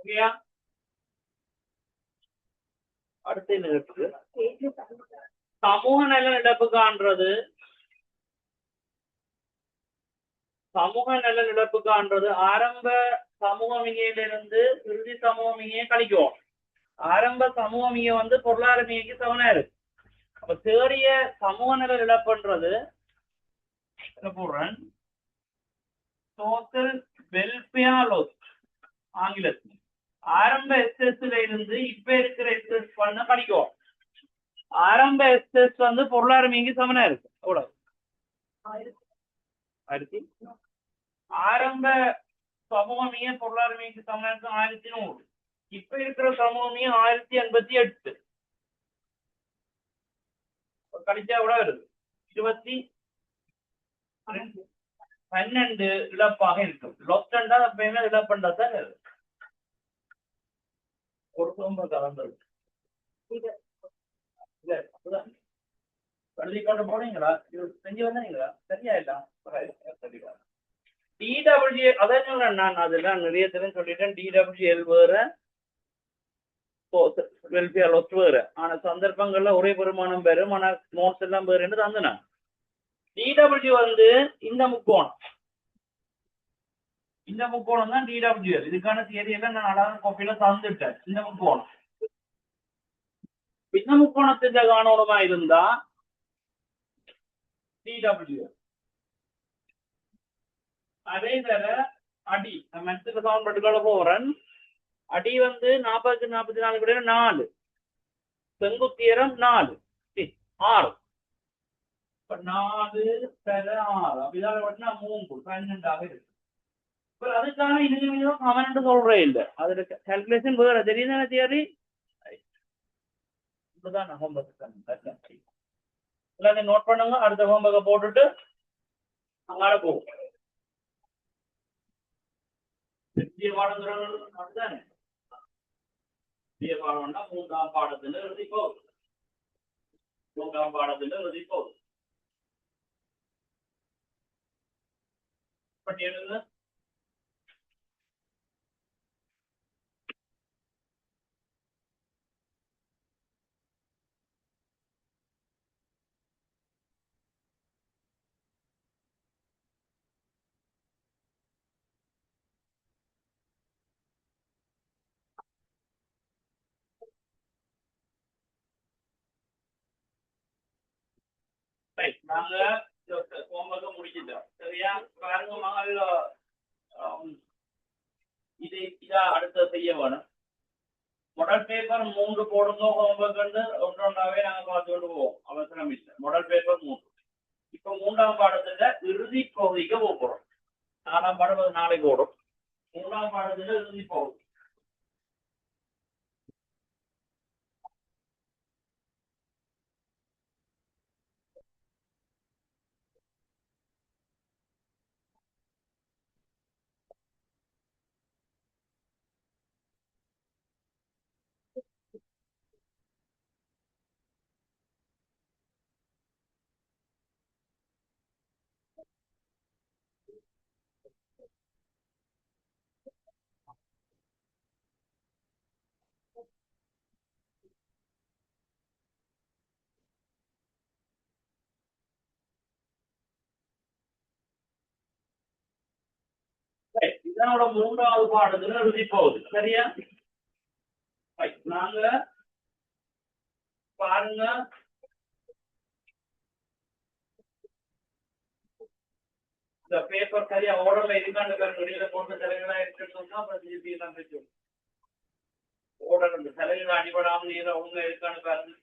ஓகேயா? அடுத்து என்ன இருக்கு? சமூக நல இழப்பு காண்றது. சமூக நல இழப்பு காண்றது ஆரம்ப சமூக மிகையிலிருந்து இறுதி சமூக மிகையை கழிக்கும். ஆரம்ப சமூக மிகை வந்து பொருளாதார மிகைக்கு சமனா இருக்கு. அப்ப தேறிய சமூக நல இழப்புன்றது போடுறேன் டோட்டல் வெல்ஃபேர் லாஸ் ஆங்கிலத்தில். ஆரம்ப எஸ்எஸ்ல இருந்து இப்ப இருக்கிற எஸ்எஸ் பண்ண படிக்கும். ஆரம்ப எஸ்எஸ் வந்து பொருளாதார மிகைக்கு சமனா இருக்கு. அவ்வளவு ஆரம்ப சமூகமிய பொருளாதார மிகைக்கு சமனா இருக்கு 1100. இப்ப இருக்கிற சமூகமிய 1088. கழிச்சா கூட வருது 12 இழப்பாக இருக்கும். லொஸ்டண்டா எப்பயுமே இழப்பண்டா தான் ஒரு சோம்ப கலந்தது. எழுதிக்கொண்டு போனீங்களா? இது செஞ்சு வந்தீங்களா? சரியா இல்ல டிடபிள்யூ அதான் நான் அதெல்லாம் நிறைய தெரியும் சொல்லிட்டேன். டிடபிள்யூஎல் வேற வெல்ஃபேர் லாஸ் வேற. ஆனா சந்தர்ப்பங்கள்ல ஒரே பெருமானம் பெறும். ஆனா நோட்ஸ் எல்லாம் வேறுன்னு தந்தனா. டிடபிள்யூ வந்து இந்த முக்கோணம். இந்த முக்கோணம் தான் டிடபிள்யூஎல். இதுக்கான தியரி எல்லாம் நான் அழகான காப்பியில தந்துட்டேன். இந்த முக்கோணம். இந்த முக்கோணத்தின் காணோடமா இருந்தா டிடபிள்யூஎல். அதே தர அடி நம்ம எடுத்துக்க சமன்பாட்டுக்குள்ள போறேன். அடி வந்து 40-44 கூட 4. செங்குத்தியரம் 4 6. 4 தர 6 அப்படிதான் 3 12 இருக்கு. அதுக்கான இதுவும் அவன் சொல்றே இல்லை. அதுல கால்குலேஷன் வேற தெரியுது தியரி. இப்பதான் எல்லாத்தையும் நோட் பண்ணுங்க. அடுத்த ஹோம்ஒர்க்கை போட்டுட்டு அங்கால போகும். பாடம்தானே பாடம்னா 3ஆம் பாடத்துல எழுதி போகுது. 3ஆம் பாடத்துல எழுதி போகுது. பட்டி எழுதுங்க. நாங்க ஹோம்ஒர்க்கை முடிச்சிட்டோம். சரியா? பாருங்க மகள் இதா அடுத்த செய்ய வேணும். மாடல் பேப்பர் 3 போடுங்க. ஹோம்ஒர்க் ஒன்றொன்றாவே நாங்க பார்த்து கொண்டு போவோம். அவசரம் இல்லை. Model paper 3. இப்ப 3ஆம் பாடத்துல இறுதி பகுதிக்கு போறோம். 4ஆம் பாடம் நாளைக்கு ஓடும். 3ஆம் பாடத்துல இறுதி பகுதி. இதனோட 3ஆவது பாடத்துல இறுதி பகுதி. சரியா? நாங்க பாருங்க இந்த பேப்பர் சரியா ஓடல இருக்காண்டு வெளியில போட்டு தலைகளா இருக்குன்னு சொன்னா அப்புறம் திருப்பி எல்லாம் வச்சு ஓடல. இந்த தலைகள் அடிபடாம நீரை அவங்க இருக்கான்னு பாருங்க.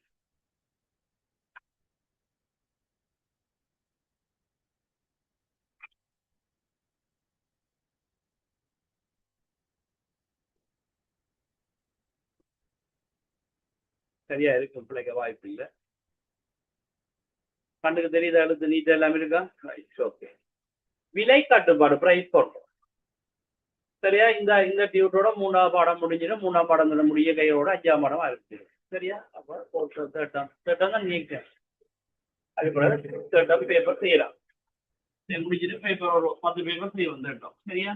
சரியா இருக்கு. பிள்ளைக்க வாய்ப்பு இல்லை. கண்ணுக்கு தெரியுதா? எழுத்து நீட்டா எல்லாமே இருக்கா? ஓகே. விலை கட்டுப்பாடு பிரைஸ் போட்டோம். சரியா? இந்த டியூட்டோட 3ஆவது பாடம் முடிஞ்சிடும். 3ஆம் பாடங்கள முடிய கையோட 5ஆம் பாடம் ஆரம்பிச்சிடும். சரியா? அப்ப தேர்ட்டாம் தான் நீங்க அதுக்குள்ள தேர்ட்டாம் பேப்பர் செய்யலாம். முடிஞ்சிட்டு பேப்பர் ஒரு 10 பேப்பர் செய்ய வந்துட்டோம். சரியா?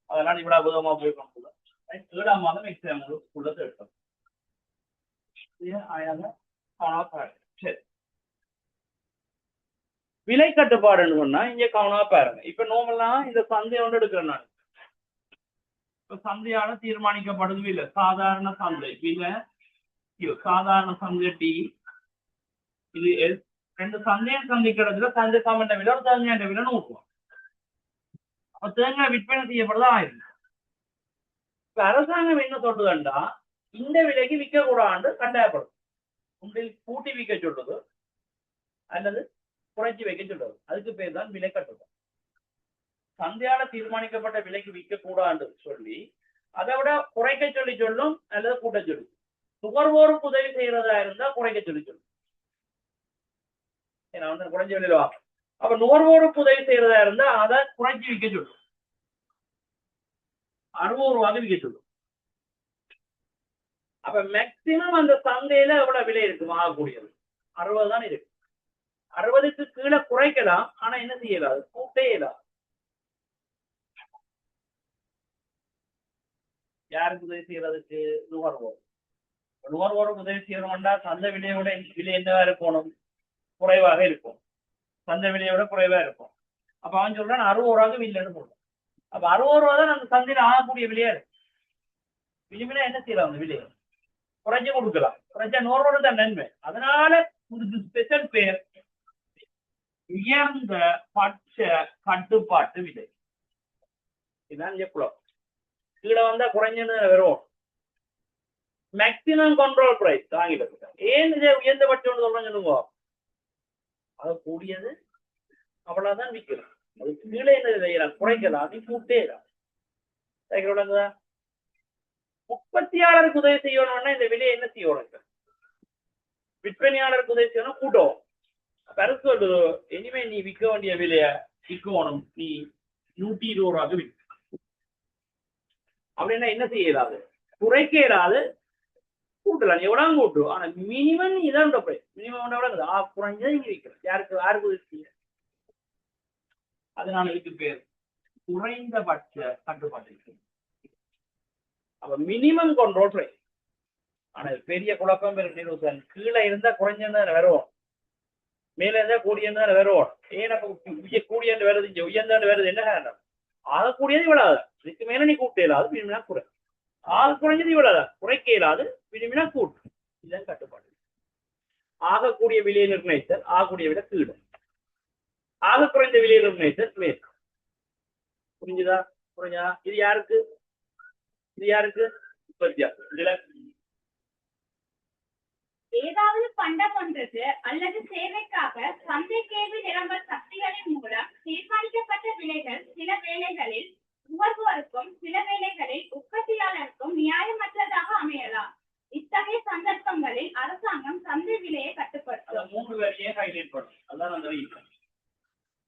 அதெல்லாம் இவ்வளவு அபூர்வமா போய் பண்ணல. ஏழாம் மாதம் எக்ஸாம் உள்ளது எடுத்தோம். சரி, விலை கட்டுப்பாடுன்னு சொன்னா இங்க கவனமா பாருங்க. இப்ப நார்மலா இந்த சந்தை ஒன்று எடுக்கிறேன் நான். இப்ப சந்தையால தீர்மானிக்கப்படுது விலை, சாதாரண சந்தை விலை, சாதாரண சந்தை டி, இது ரெண்டு சந்தையும் சந்திக்கிறதுல சந்தை சாமண்ட விலை ஒரு தேங்காய் விலை 100 ரூபாய். அப்ப தேங்காய் விற்பனை செய்யப்படுறது 1000. இப்ப அரசாங்கம் என்ன சொல்றதுண்டா இந்த விலைக்கு விற்க கூடாது கட்டாயப்படும். உங்களுக்கு கூட்டி விற்க சொல்றது அல்லது குறைச்சி வைக்க சொல்றது. அதுக்கு பேர் தான் விலை கட்டுப்பாடு. சந்தையால தீர்மானிக்கப்பட்ட விலைக்கு விற்க கூடாது சொல்லி அதை விட குறைக்க சொல்லி சொல்லும் அல்லது கூட்ட சொல்லி. நுகர்வோருக்கு உதவி செய்யறதா இருந்தா குறைக்க சொல்லி சொல்லும். குறைஞ்ச விலையில வாங்க. அப்ப நுகர்வோருக்கு உதவி செய்யறதா இருந்தா அதை குறைச்சி விற்க சொல்லும். 60 ரூபாய்க்கு விற்க சொல்லும். அப்ப மேக்சிமம் அந்த சந்தையில எவ்வளவு விலை இருக்கு வாங்கக்கூடியது 60 தான் இருக்கு. 60க்கு கீழே குறைக்கலாம், ஆனா என்ன செய்யலாது, கூட்டே இயலாது. யாருக்கு உதவி செய்யறதுக்கு? நுகர்வோர். நுகர்வோருக்கு உதவி செய்யணும்னா சந்தை விலையோட விலை என்னவா இருக்கணும்? குறைவாக இருக்கும். சந்தை விலையோட குறைவா இருக்கும். அப்ப அவன் சொல்றான் 60 ரூபாய்க்கு வில்லைன்னு போடுறான். அப்ப 60 ரூபா தான் அந்த சந்தையில ஆகக்கூடிய விலையா இருக்கு. விளிம்பினா என்ன செய்யலாம்? அந்த விலையை குறைஞ்சு கொடுக்கலாம். குறைஞ்சா 100 ரூபாய் தான் நன்மை. அதனால ஸ்பெஷல் பேர் உயர்ந்த பட்ச கட்டுப்பாட்டு விலை. இதுதான் குளம். கீழே வந்தா குறைஞ்சன்னு வரும். மேக்சிமம் கண்ட்ரோல் பிரைஸ் ஆங்கிலத்துல. ஏன் இதை உயர்ந்த பட்சம் சொல்றேன்னு சொல்லுங்க. அது கூடியது அவ்வளவுதான் விற்கலாம். அது கீழே என்ன செய்யலாம்? குறைக்கலாம். அது கூட்டே இல்லை. உற்பத்தியாளருக்கு உதவி செய்யணும்னா இந்த விலையை என்ன செய்யணும்? விற்பனையாளருக்கு உதவி செய்யணும், கூட்டம். கருத்து சொல்லுது, இனிமே நீ விற்க வேண்டிய விலைய விற்கணும், நீ 120 ரூபாய்க்கு விற்க. அப்படின்னா என்ன செய்யலாது? குறைக்க இயலாது, கூட்டலாம். எவ்வளவு கூட்டும், ஆனா மினிமம் இதான் மினிமம் குறைஞ்சதை நீங்க விற்கலாம். யாருக்கு உதவி செய்ய? அதனால இதுக்கு பேர் குறைந்தபட்ச கட்டுப்பாட்டு. அப்ப மினிமம் கண்ட்ரோல் பிரைஸ். ஆனா பெரிய குழப்பம் இருக்கு. கீழே இருந்தா குறைஞ்சதான் வரும், மேல இருந்தா கூடியதான் வரும். ஏன் கூடிய வருது, இங்க உயர்ந்தாண்டு வருது, என்ன காரணம்? ஆக கூடியது இவ்வளவு. இதுக்கு மேல நீ கூட்ட இயலாது, விரும்பினா குறை. ஆக குறைஞ்சது இவ்வளவு, குறைக்க இயலாது, விரும்பினா கூட்டு. இதுதான் கட்டுப்பாடு. ஆகக்கூடிய விலையை நிர்ணயித்தல், ஆகக்கூடிய விட கீழே. ஆக குறைந்த விலையை நிர்ணயித்தல் மேற்கு. புரிஞ்சுதா? புரிஞ்சா? இது யாருக்கு? இது யாருக்கு? இதுல ஏதாவது பண்டம் ஒன்றுக்கு அல்லது சேவைக்காக சந்தை கேள்வி நிரம்பல் சக்திகளின் மூலம் தீர்மானிக்கப்பட்ட விலைகள் சில வேளைகளில் நுகர்வோருக்கும் சில வேளைகளில் உற்பத்தியாளருக்கும் நியாயமற்றதாக அமையலாம். இத்தகைய சந்தர்ப்பங்களில் அரசாங்கம் சந்தை விலையை கட்டுப்படுத்தும். 3 வரியை ஹைலைட் பண்ணும். அதான் அந்த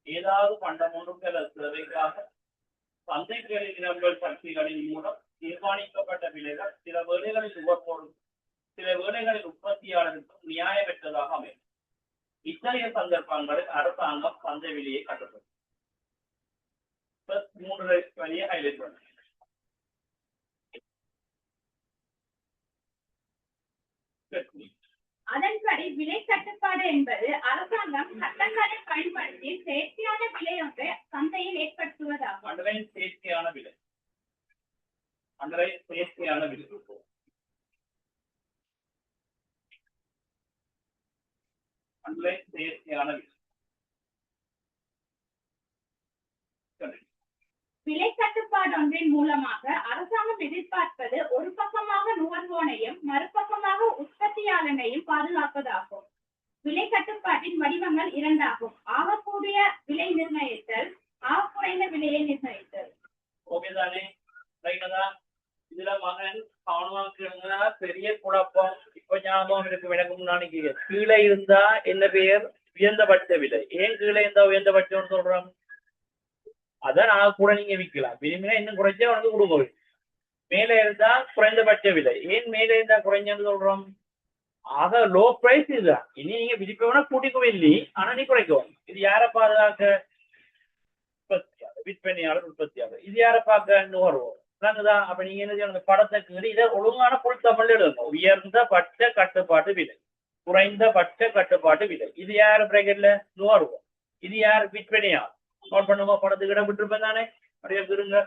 ஏதாவது பண்டம் ஒன்றுக்கு அல்லது சேவைக்காக சந்தை கேள்வி நிரம்பல் சக்திகளின் மூலம் தீர்மானிக்கப்பட்ட விலைகள் சில வேளைகளில் நுகர்வோரும் சில வேளைகளில் உற்பத்தியாளருக்கும் நியாயமற்றதாக அமையும். இத்தகைய சந்தர்ப்பங்களில் அரசாங்கம் சந்தை விலையை கட்டுப்படுத்தும். 3 வழியை ஹைலைட் பண்ண. அதன்படி விலை கட்டுப்பாடு என்பது அரசாங்கம் சட்டங்களை பயன்படுத்தி செயற்கையான விலை ஒன்றை சந்தையில் ஏற்படுத்துவதாகும். செயற்கையான விலை. செயற்கையான விலை. செயற்கையான விலை. விலை கட்டுப்பாடு ஒன்றின் மூலமாக அரசாங்கம் எதிர்பார்ப்பது ஒரு பக்கமாக நுகர்வோனையும் மறுபக்கமாக உற்பத்தியாளனையும் பாதுகாப்பதாகும். விலை கட்டுப்பாட்டின் வடிவங்கள் 2 ஆகும். ஆகக்கூடிய விலை நிர்ணயித்தல், ஆக குறைந்த விலையை நிர்ணயித்தல். ஓகேதானே? இதுல மகன் கவனமாக்குங்க. பெரிய குழப்பம் இப்ப ஞாபகம் இருக்கு. விளக்கம் முன்னாடி கீழே இருந்தா என்ன பெயர்? உயர்ந்தபட்ச விலை. ஏன் கீழே இருந்தா உயர்ந்தபட்சம்னு சொல்றோம்? அதான் நான் கூட நீங்க விற்கலாம். விரும்பினா இன்னும் குறைச்சா உனக்கு கொடுங்க. மேல இருந்தா குறைந்தபட்ச விலை. ஏன் மேல இருந்தா குறைஞ்சன்னு சொல்றோம்? ஆக லோ பிரைஸ் இதுதான். இனி நீங்க விதிப்பவனா கூட்டிக்கவே இல்லை, ஆனா நீ குறைக்கும். இது யாரை பாதுகாக்க? உற்பத்தியாளர், விற்பனையாளர், உற்பத்தியாளர். இது யாரை பார்க்க? நுகர்வோர். அப்ப நீங்க என்ன செய்யணும், இந்த படத்தை கீறி இதை ஒழுங்கான புல் தமிழ் எழுதுங்க. உயர்ந்த பட்ச கட்டுப்பாட்டு விலை, குறைந்த பட்ச கட்டுப்பாட்டு விலை. இது யாரு பிராக்கெட்ல நுகர்வோம், இது யார் விற்பனையா. நோட் பண்ணுங்க, படத்துக்கு இடம் விட்டுருப்பேன் தானே, அப்படியே இருங்க.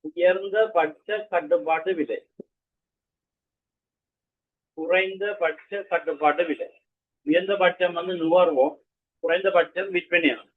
உயர்ந்த பட்ச கட்டுப்பாட்டு விலை, குறைந்த பட்ச கட்டுப்பாட்டு விலை. உயர்ந்த பட்சம் நுகர்வோம், குறைந்த பட்சம் விற்பனையாகும்.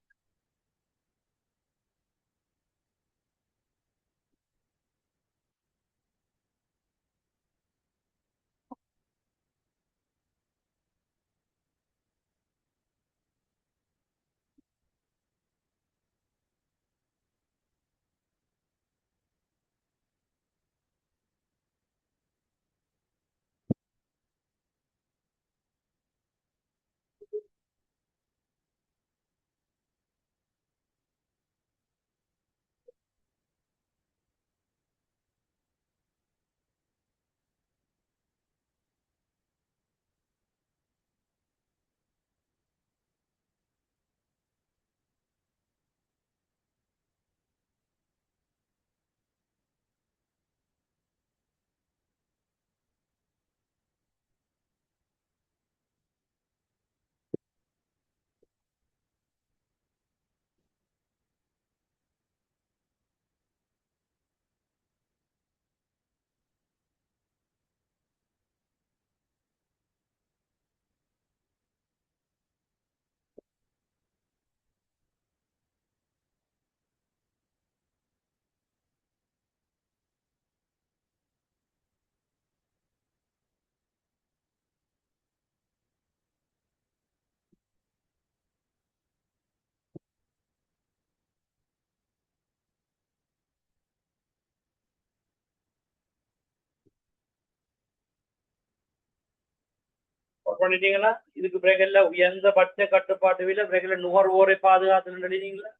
பண்ணிட்டீங்களா? இதுக்கு பிறகுல உயர்ந்த பட்ச கட்டுப்பாட்டு விலை, பிறகுல நுகர்வோரை பாதுகாத்து எழுதினீங்களா?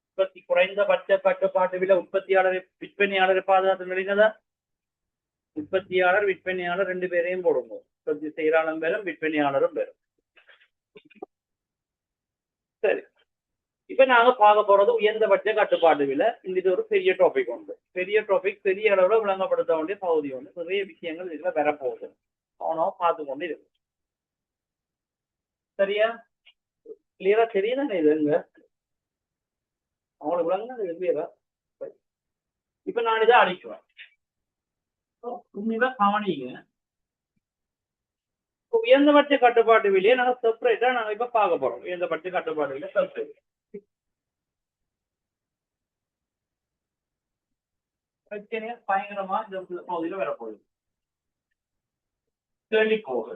உற்பத்தி குறைந்த பட்ச கட்டுப்பாட்டு விலை, உற்பத்தியாளரை விற்பனையாளரை பாதுகாத்து எழுதினதா? உற்பத்தியாளர் விற்பனையாளர் ரெண்டு பேரையும் போடுங்க. உற்பத்தி செய்யறாலும் பெறும், விற்பனையாளரும் பெறும். சரி, இப்ப நாங்க பார்க்க போறது உயர்ந்தபட்ச கட்டுப்பாட்டு விலை. இது ஒரு பெரிய டாபிக் உண்டு. பெரிய டாபிக், பெரிய அளவுல விளங்கப்படுத்த வேண்டிய பகுதி ஒன்று. நிறைய விஷயங்கள் இதுல வரப்போகுது. அவனோ பார்த்து கொண்டு இருக்கு. சரியா? கிளியரா தெரியுதானே இதுங்க? அவங்களுக்கு விளங்குனது கிளியரா? இப்ப நான் இதை அழிக்குவேன். உண்மையில கவனிங்க. உயர்ந்தபட்ச கட்டுப்பாட்டு விலையை நாங்க செப்பரேட்டா நாங்க இப்ப பார்க்க போறோம். உயர்ந்தபட்ச கட்டுப்பாட்டு விலை செப்பரேட். பிரச்சனையா பயங்கரமா இந்த பகுதியில வரப்போகுது. கேள்விக்கோடு,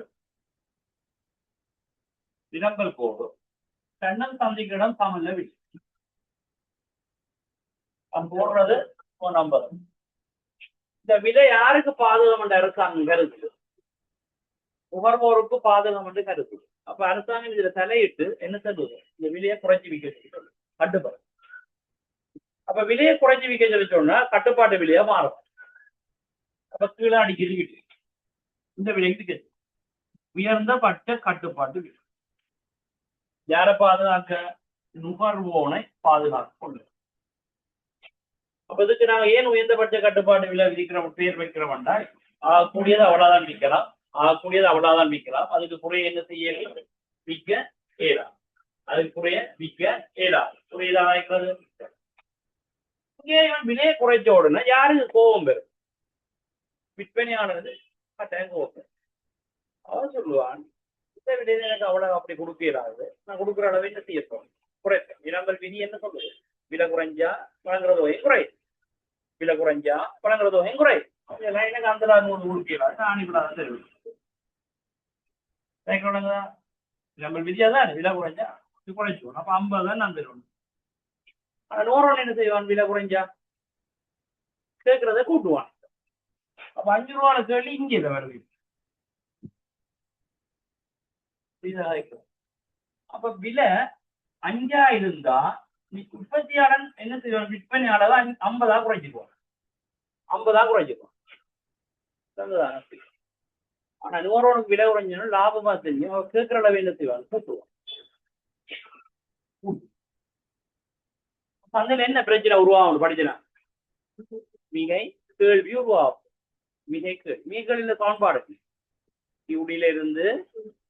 விலங்கல் கோடு, கண்ணன் சந்திக்கிடம் தமிழ்ல விலை. போடுறது நம்பர். இந்த விலை யாருக்கு பாதகம் என்ற அரசாங்கம் கருத்து? நுகர்வோருக்கு பாதகம் என்று கருத்து. அப்ப அரசாங்கம் இதுல தலையிட்டு என்ன சொல்லுது? இந்த விலையை குறைச்சி விற்க கட்டுப்பாடு. அப்ப விலையை குறைச்சி விற்க சொல்லி சொன்னா கட்டுப்பாட்டு விலையா மாறும். அப்ப கீழே அடிக்கிறது விட்டு இந்த விலைக்கு உயர்ந்த பட்ச கட்டுப்பாட்டு விலை. யாரை பாதுகாக்க? நுகர்வோனை பாதுகாக்க கொண்டு. அப்ப இதுக்கு நாங்க ஏன் உயர்ந்தபட்ச கட்டுப்பாட்டு விலை விதிக்கிறோம், பேர் வைக்கிறோம்னா, கூடியது அவ்வளவுதான் விற்கலாம், கூடியது அவ்வளவுதான் விற்கலாம். அதுக்கு குறைய என்ன செய்ய? விற்க ஏறாம். அதுக்கு குறைய விற்க ஏறாம். குறையதாக இருக்கிறது. விலையை குறைச்ச உடனே யாருக்கு கோபம் பெறும்? விற்பனையானது கட்டாயம் கோபம். அவன் சொல்லுவான், இந்த விலையில எனக்கு அவ்வளவு அப்படி கொடுக்கிறாரு. நான் கொடுக்குற அளவு என்ன செய்ய போறேன்? குறைப்பேன். இளம்பல் விதி என்ன சொல்லுது? விலை குறைஞ்சா வழங்குற தொகையும் குறை, விலை குறைஞ்சா வழங்குற தொகையும் குறை. எனக்கு அந்த ஒன்று கொடுக்கிறாரு, நான் இப்படி தெரிவிக்கிறேன். நம்ம விதியா தான் விலை குறைஞ்சா இது குறைச்சுவோம். அப்ப 50 தான் நான் தருவேன். ஆனா 100 என்ன செய்வான்? விலை குறைஞ்சா கேட்கறத கூட்டுவான். அப்ப 5 ரூபான கேள்வி இங்கே இதை வருது. அப்ப விலை 5 இருந்தா உற்பத்தியாளன் என்ன செய்வான்? விற்பனையாளர் 50 குறைச்சிக்குவான். 50 குறைச்சிக்குவான். ஆனா 100 விலை குறைஞ்சா லாபமா தெரியும். அவன் கேட்கிற அளவு என்ன செய்வான்? கூட்டுவான். சந்தையில என்ன பிரச்சனை உருவாகும்? படிச்சுனா மிகை கேள்வி உருவாகும். மிகை கேள்வி மிகைகளில் சமன்பாடு கியூடியில இருந்து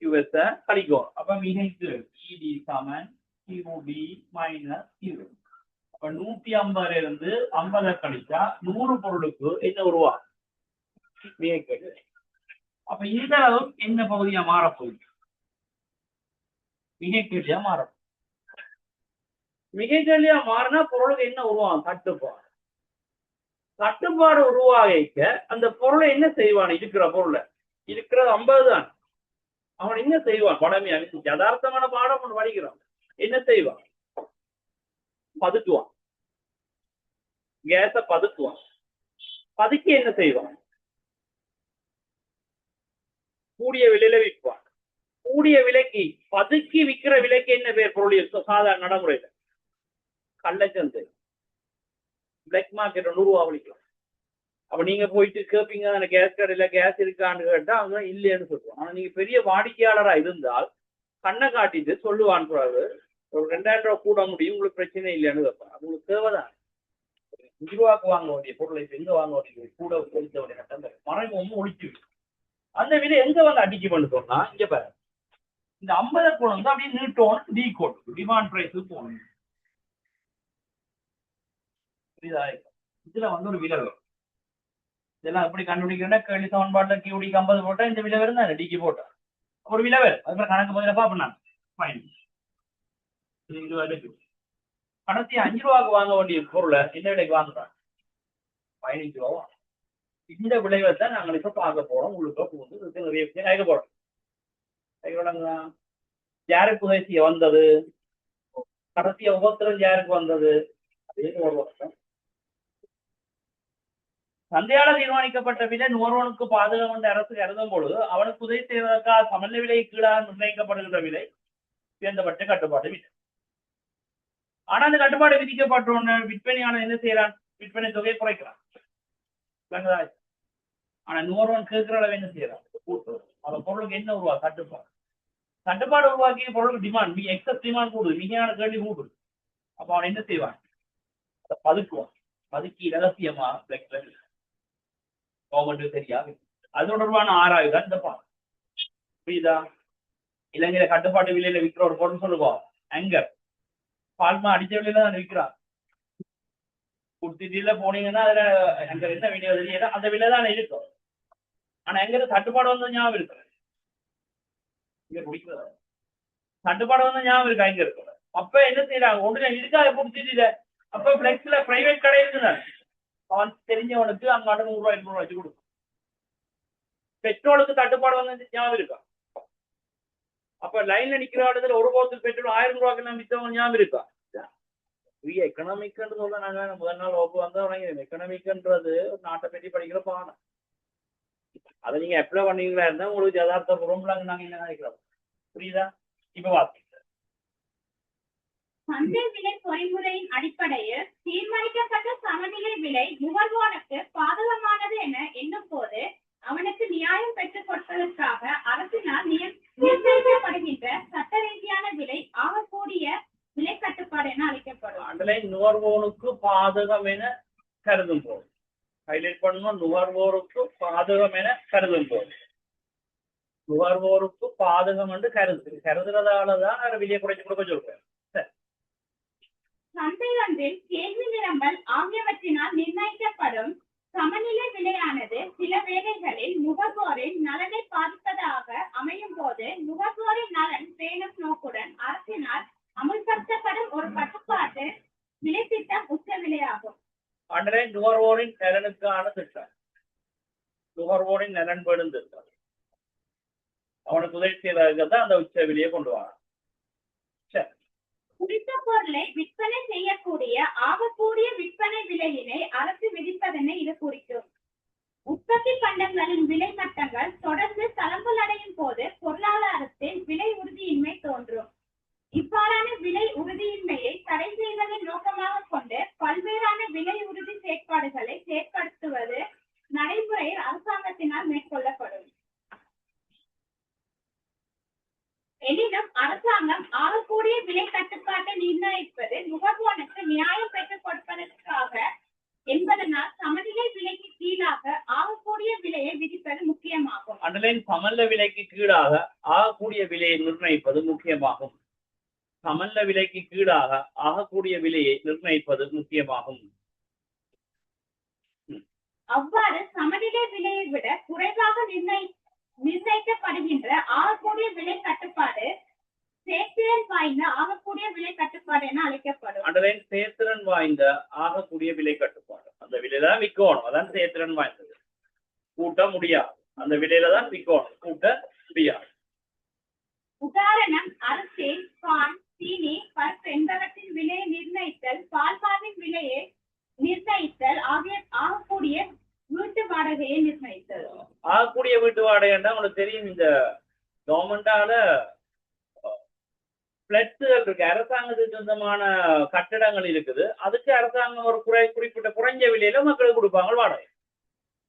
யூஎஸ் கழிக்கும். அப்ப மிகை கேள்வி இடி சமன் கியூடி மைனஸ் கியூ. அப்ப 150 இருந்து 50 கழிச்சா 100 பொருளுக்கு என்ன உருவாகும்? மிகை கேள்வி. அப்ப இந்த அளவு என்ன பகுதியா மாறப்போகுது? மிகை கேள்வியா மாறும். மிகை கேள்வியா மாறினா பொருளுக்கு என்ன உருவாகும்? தட்டுப்பாடு. தட்டுப்பாடு உருவாகிக்க அந்த பொருளை என்ன செய்வான்? இருக்கிற பொருளை இருக்கிறது 50 தான். அவன் என்ன செய்வான்? படமே யதார்த்தமான பாடம் ஒன்று படிக்கிறான். என்ன செய்வான்? பதுக்குவான். கேஸ பதுக்குவான். பதுக்கி என்ன செய்வான்? கூடிய விலையில விற்பான். கூடிய விலைக்கு பதுக்கி விற்கிற விலைக்கு என்ன பேர்? பொருள் சாதாரண நடைமுறையில கள்ளச்சந்தை, பிளாக் மார்க்கெட் உருவாவளிக்கலாம். அப்ப நீங்க போயிட்டு கேட்பீங்க, அந்த கேஸ் கடையில கேஸ் இருக்கான்னு கேட்டா அவங்க இல்லைன்னு சொல்லுவாங்க. ஆனா நீங்க பெரிய வாடிக்கையாளரா இருந்தால் கண்ணை காட்டிட்டு சொல்லுவான், ஒரு 2000 ரூபாய் கூட முடியும், உங்களுக்கு பிரச்சனை இல்லைன்னு கேட்பாங்க. உங்களுக்கு தேவைதான். 5 ரூபாய்க்கு வாங்க வேண்டிய பொருளை எங்க வாங்க வேண்டிய கூட ஒழித்த வேண்டிய கட்டம் மறைமுகமும் ஒழிச்சு. அந்த விலை எங்க வந்து அடிக்கும்னு சொன்னா இங்க பாரு, இந்த 50 கோணம் வந்து அப்படியே நீட்டோன் டி கோட் டிமாண்ட் பிரைஸ் போகணும். இதுல வந்து ஒரு விலை வரும். இதெல்லாம் எப்படி கண்டுபிடிக்கிறேன்னா கேள்வி சமன்பாட்டுல கியூடிக்கு 50 போட்டா இந்த விலை வரும் தான், டிக்கு போட்டா ஒரு விலை வரும். அதுக்கு கணக்கு பதில பாப்பேன். கடைசி 5 ரூபாய்க்கு வாங்க வேண்டிய பொருளை என்ன விலைக்கு வாங்குறாங்க? 15 ரூபா. இந்த விளைவை தான் நாங்கள் இப்ப பார்க்க போறோம். உங்களுக்கு நிறைய விஷயம் கேட்க போறோம். யாருக்கு உதவி வந்தது? கடைசிய ஒவ்வொருத்தரும் யாருக்கு வந்தது? ஒரு வருஷம் சந்தையாளர் தீர்மானிக்கப்பட்ட விலை நுகர்வோனுக்கு பாதுகாப்பு என்ற அரசு கருதும் பொழுது அவனுக்கு உதவி செய்வதற்காக சமநிலை விலை கீழாக நிர்ணயிக்கப்படுகின்ற விலை உயர்ந்தபட்ச கட்டுப்பாடு விலை. ஆனா அந்த கட்டுப்பாடு விதிக்கப்பட்ட விற்பனையாளர் என்ன செய்யறான்? விற்பனை தொகையை குறைக்கிறான். ஆனா நுகர்வோன் கேட்கிற அளவு என்ன செய்யறான்? அந்த பொருளுக்கு என்ன உருவா? கட்டுப்பாடு. கட்டுப்பாடு உருவாக்கிய பொருளுக்கு டிமாண்ட் எக்ஸஸ் டிமாண்ட் கூடுது, மிகையான கேள்வி கூடுது. அப்ப அவன் என்ன செய்வான்? அதை பதுக்குவான். பதுக்கி ரகசியமா கவர்மெண்ட் தெரியாது. அது தொடர்பான ஆராய்வு தான் இந்த பாடம். புரியுதா? இலங்கையில கட்டுப்பாட்டு விலையில விற்கிற ஒரு பொருள் சொல்லுவோம் ஆங்கர். பால்மா அடிச்ச விலையில தான் விற்கிறான். குர்த்தில போனீங்கன்னா அதுல அங்க என்ன விலை தெரியல, அந்த விலை தான் இருக்கும். ஆனா எங்க தட்டுப்பாடு வந்து ஞாபகம் இருக்கு. இங்க குடிக்கிறது தட்டுப்பாடு வந்து ஞாபகம் இருக்கா? இங்க இருக்கு. அப்ப என்ன செய்யறாங்க? ஒன்றுல இருக்காது குடிச்சிட்டு. அப்ப பிளெக்ஸ்ல பிரைவேட் கடை இருக்குதான், அவன் தெரிஞ்சவனுக்கு அங்க 100 ரூபாய் 200 ரூபாய் வச்சு கொடுக்கும். பெட்ரோலுக்கு தட்டுப்பாடு வந்து ஞாபகம் இருக்கா? அப்ப லைன்ல நிக்கிற இடத்துல ஒரு போத்தல் பெட்ரோல் 1000 ரூபாய்க்கு எல்லாம் வித்தவங்க ஞாபகம் இருக்கா? எக்கனாமிக்ன்னு சொல்ல நாங்க முதல் நாள் வகுப்பு வந்தா எக்கனாமிக்ன்றது நாட்டை பற்றி படிக்கிற பாடம். அதை நீங்க அப்ளை பண்ணீங்களா இருந்தா உங்களுக்கு யதார்த்த பொருளாங்க நாங்க என்ன நினைக்கிறோம். புரியுதா? இப்ப வார்த்தை சந்தை விலை பொறிமுறையின் அடிப்படையில் தீர்மானிக்கப்பட்ட சமநிலை விலை நுகர்வோனுக்கு பாதகமானது என எண்ணும் போது அவனுக்கு நியாயம் பெற்றுக் கொடுப்பதற்காக அரசினால் நிர்ணயிக்கப்படுகின்ற சட்ட ரீதியான விலை ஆகக்கூடிய விலை கட்டுப்பாடு என அழைக்கப்படும். அதிலே நுகர்வோனுக்கு பாதகம் என கருதும் போது ஹைலைட் பண்ணுவோம். நுகர்வோருக்கு பாதகம் என கருதும் போது, நுகர்வோருக்கு பாதகம் என்று கருதுறதாலதான் விலையை குறைச்சு கொடுக்க சொல்றேன். சந்தை ஒன்றில் கேள்வி நிரம்பல் ஆகியவற்றினால் நிர்ணயிக்கப்படும் சமநிலை விலையானது சில வேளைகளில் நுகர்வோரின் நலனை பாதிப்பதாக அமையும் போது நுகர்வோர் நுகர்வோரின் நலனுக்கான திட்டம். நுகர்வோரின் நலன் பெறும் திட்டம். அவனுக்கு உதவி செய்வதற்கு தான் அந்த உச்ச விலையை கொண்டு வரான். சரி, குறித்த பொருளை விற்பனை செய்யக்கூடிய ஆகக்கூடிய விற்பனை விலையினை அரசு விதிப்பதென இது குறிக்கும். உற்பத்தி பண்டங்களின் விலை மட்டங்கள் தொடர்ந்து தளம்பல் அடையும் போது பொருளாதாரத்தில் விலை உறுதியின்மை தோன்றும். இவ்வாறான விலை உறுதியின்மையை தடை செய்வதன் நோக்கமாக கொண்டு பல்வேறான விலை உறுதி செயற்பாடுகளை செயற்படுத்துவது நடைமுறையில் அரசாங்கத்தினால் மேற்கொள்ளப்படும். எனினும் அரசாங்கம் ஆகக்கூடிய விலை கட்டுப்பாட்டை நிர்ணயிப்பது நுகர்வோனுக்கு நியாயம் பெற்றுக் கொடுப்பதற்காக என்பதனால் சமநிலை விலைக்கு கீழாக ஆகக்கூடிய விலையை விதிப்பது முக்கியமாகும். அண்டர்லைன் சமநிலை விலைக்கு கீழாக ஆகக்கூடிய விலையை நிர்ணயிப்பது முக்கியமாகும். சமநில விலைக்கு கீழாக ஆகக்கூடிய விலையை நிர்ணயிப்பது முக்கியமாகும். அவ்வாறு சமநிலை விலையை விட குறைவாக நிர்ணயிக்கப்படுகின்ற ஆகக்கூடிய விலை கட்டுப்பாடு சேர்த்திறன் வாய்ந்த ஆகக்கூடிய விலை கட்டுப்பாடு என அழைக்கப்படும். அண்டர்லைன் சேர்த்திறன் வாய்ந்த ஆகக்கூடிய விலை கட்டுப்பாடு. அந்த விலையில தான் விற்கணும். அதான் சேர்த்திறன் வாய்ந்தது. கூட்ட முடியாது. அந்த விலையில தான் விற்கணும். கூட்ட முடியாது. உதாரணம், அரிசி, பால், சீனி, பருப்பு என்பவற்றின் விலையை நிர்ணயித்தல், பால்பாவின் விலையை நிர்ணயித்தல் ஆகிய ஆகக்கூடிய வீட்டு வாடகையை நிர்ணயித்தல். ஆகக்கூடிய வீட்டு வாடகைன்னா உங்களுக்கு தெரியும், இந்த கவர்மெண்டால பிளட்ஸுகள் இருக்கு, அரசாங்கத்துக்கு சொந்தமான கட்டிடங்கள் இருக்குது. அதுக்கு அரசாங்கம் ஒரு குறிப்பிட்ட குறைஞ்ச விலையில மக்களுக்கு கொடுப்பாங்க வாடகை.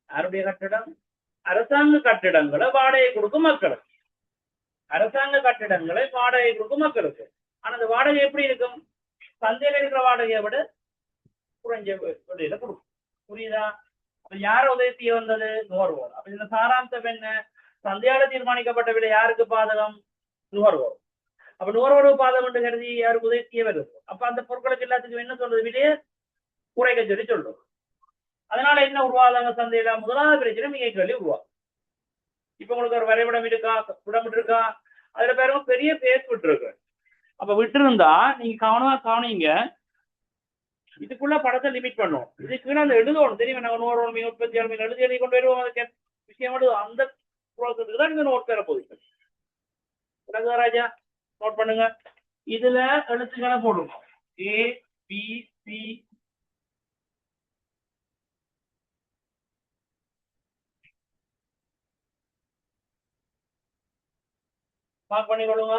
யாருடைய கட்டிடம்? அரசாங்க கட்டிடங்களை வாடகை கொடுக்கும் மக்களுக்கு. அரசாங்க கட்டிடங்களை வாடகை கொடுக்கும் மக்களுக்கு. ஆனா அந்த வாடகை எப்படி இருக்கும்? சந்தையில இருக்கிற வாடகையை விட குறைஞ்ச விலையில கொடுக்கும். புரியுதா? அப்ப யார உதவி செய்ய வந்தது? நுகர்வோர். அப்ப இந்த சாராம்சம் என்ன? சந்தையால தீர்மானிக்கப்பட்ட விலை யாருக்கு பாதகம்? நுகர்வோர். அப்ப நுகர்வோர் பாதகம் என்று கருதி யாருக்கு உதவி செய்ய வருது? அப்ப அந்த பொருட்களுக்கு எல்லாத்துக்கும் என்ன சொல்றது? விலையை குறைக்க சொல்லி சொல்றோம். அதனால என்ன உருவாதாங்க சந்தையில? முதலாவது பிரச்சனை மிக கேள்வி உருவாகும். இப்ப உங்களுக்கு ஒரு வரைபடம் இருக்கா, விடம் இருக்கா, அதுல பேரும் பெரிய பேஸ் விட்டுருக்கு. அப்ப விட்டுருந்தா நீங்க கவனமா கவனிங்க. இதுக்குள்ள படத்தை லிமிட் பண்ணுவோம். இதுக்குள்ள அந்த எழுதணும் தெரியும். நாங்க 100 36 எழுதி கொண்டு வருவோம். அதுக்கு விஷயம் அந்த ப்ரோசஸுக்கு தான் இந்த நோட் பெற போகுது. ராஜா நோட் பண்ணுங்க. இதுல எழுத்துக்களை போடுங்க. A B C மார்க் பண்ணி கொள்ளுங்க.